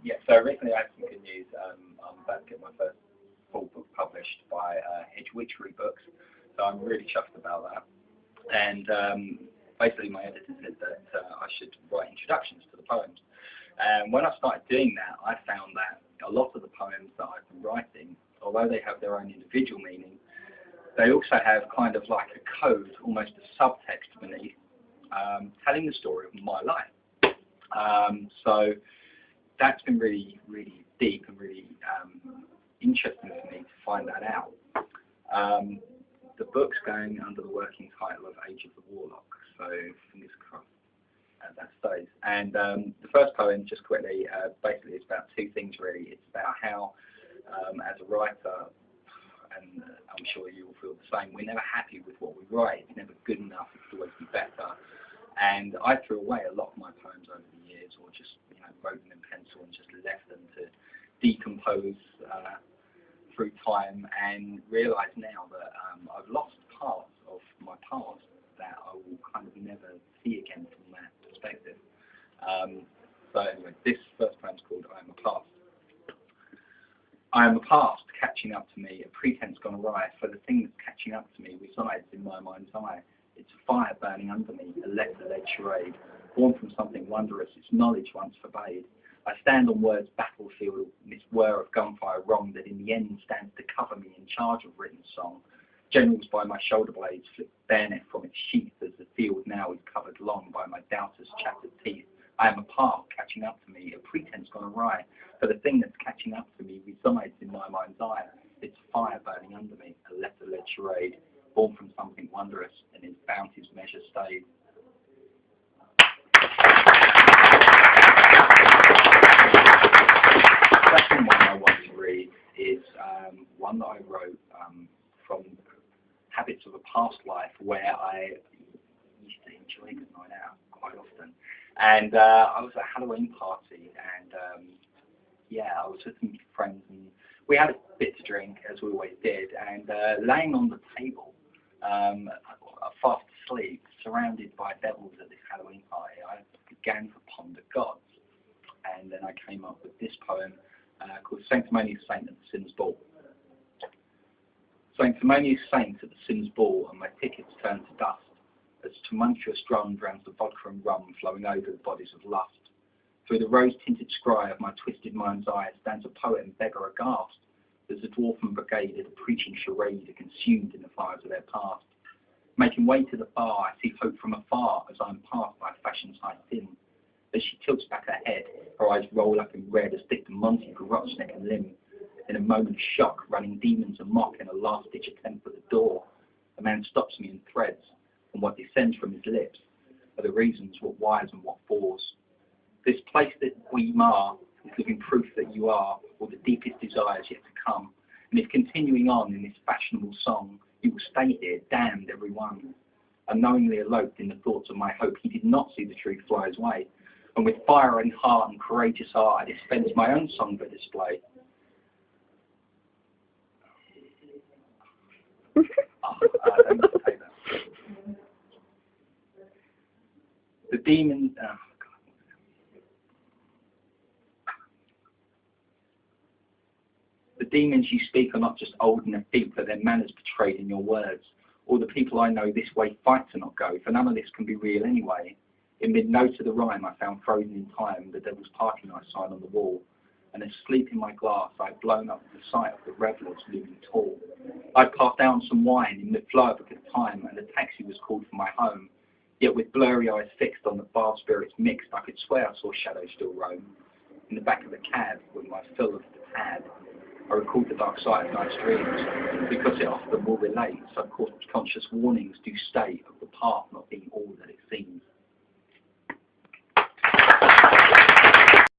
Yeah, so recently I had some good news. I'm about to get my first full book published by Hedge Witchery Books, so I'm really chuffed about that. And basically my editor said that I should write introductions to the poems. And when I started doing that, I found that a lot of the poems that I've been writing, although they have their own individual meaning, they also have kind of like a code, almost a subtext beneath, telling the story of my life. So that's been really, really deep and really interesting for me to find that out. The book's going under the working title of Age of the Warlock, so fingers crossed that stays. And the first poem, just quickly, basically it's about two things really. It's about how, as a writer, and I'm sure you will feel the same, we're never happy with what we write. It's never good enough, it could always be better. And I threw away a lot of my poems over the years, or just wrote them in pencil and just left them to decompose through time, and realise now that I've lost parts of my past that I will kind of never see again from that perspective. So anyway, this first poem is called I Am a Past. I am a past catching up to me, a pretense gone awry, for the thing that's catching up to me resides in my mind's eye. It's a fire burning under me, a letter-led charade, born from something wondrous, its knowledge once forbade. I stand on words battlefield, this whir of gunfire wrong that in the end stands to cover me in charge of written song. Generals by my shoulder blades flip bayonet from its sheath as the field now is covered long by my doubters' chattered teeth. I am a part catching up to me, a pretense gone awry, for the thing that's catching up to me resides in my mind's eye. It's a fire burning under me, a letter-led charade, born from something wondrous, and its bounty's measure stayed. The second one I want to read is one that I wrote from habits of a past life, where I used to enjoy a good night out quite often. And I was at a Halloween party, and I was with some friends, and we had a bit to drink, as we always did, and laying on the table, fast asleep, surrounded by devils at this Halloween party, I began to ponder gods. And then I came up with this poem called Sanctimonious Saint at the Sinner's Ball. Sanctimonious Saint at the Sinner's Ball, and my tickets turn to dust, as tumultuous drum drowns the vodka and rum flowing over the bodies of lust. Through the rose-tinted scry of my twisted mind's eye stands a poet and beggar aghast, as the dwarfen brigade at a preaching charade are consumed in the fires of their past. Making way to the bar, I see hope from afar as I am passed by fashion's high thin. As she tilts back her head, her eyes roll up in red as thick the Monty garrots neck and limb. In a moment of shock, running demons amok in a last-ditch attempt at the door, a man stops me and threads, and what descends from his lips are the reasons, what whys and what fors. This place that we mar is living proof that you are, or the deepest desires yet to come. And if continuing on in this fashionable song, you will stay here, damned every one. Unknowingly eloped in the thoughts of my hope, he did not see the truth fly his way. And with fire in heart and courageous heart, I dispense my own song for display. Don't need to take that. The demon. The demons you speak are not just old and effete, but their manners betrayed in your words. All the people I know this way fight to not go, for none of this can be real anyway. In mid-note of the rhyme, I found frozen in time the devil's party night sign on the wall. And asleep in my glass, I had blown up the sight of the revellers looming tall. I passed down some wine in the flow of a good time, and a taxi was called for my home. Yet with blurry eyes fixed on the bar spirits mixed, I could swear I saw shadows still roam. In the back of the cab, with my fill of the pad, I recalled the dark side of night's dreams, because it often will relate. Subconscious warnings do state of the path not being all